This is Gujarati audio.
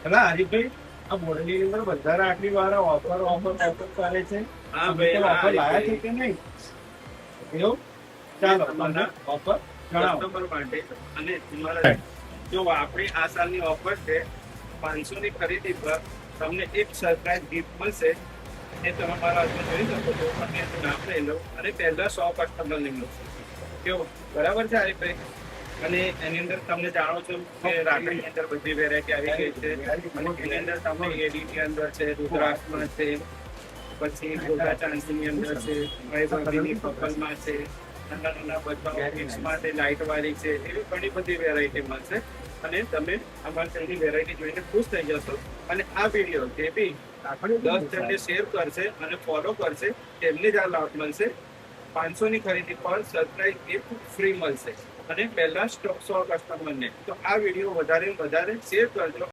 એટલે હરીભાઈ આ બોર્ડની અંદર બધા રાખડી વાળા ઓફર કરે છે. હા ભાઈ, ઓફર લાયા છે કે નહીં એવું? ચાલો તમને ઓફર જણાવો. કસ્ટમર માટે અને તમારા જો આપણી આ સાલની ઓફર છે 500 ની ખરીદી પર તમને એક સરપ્રાઈઝ ગિફ્ટ મળશે. એ તમે મારા હાથમાં જોઈ શકો છો. અને એનું નામ લઈ લો અને પહેલા 100 કસ્ટમરને મળશે. કેવું બરાબર છે હરીભાઈ? અને એની અંદર તમને જાણો છો કે રાખડીની અંદર બધી વેરાયટી આવી ગઈ છે. અને એની અંદર તમને એડીની અંદર છે, રુદ્રાક્ષમાં છે, પછી ગોગા ચાંદની અંદર છે, મહેબંધીની પર્પલમાં છે, નાના નાના બધા કિટ્સમાં છે, લાઇટ વાળી છે, એવી ઘણી બધી વેરાયટી મળશે. અને તમે અમારી ત્યાંની વેરાયટી જોઈને ખુશ થઈ જશો. અને આ વિડીયો જે બી 10 જણને શેર કરશે અને ફોલો કરશે તેમને જ આ લાભ મળશે. 500 ની ખરીદી પર સરપ્રાઈઝ ગિફ્ટ ફ્રી મળશે અને પહેલા 100 કસ્ટમરને. તો આ વિડીયો વધારે શેર કરજો.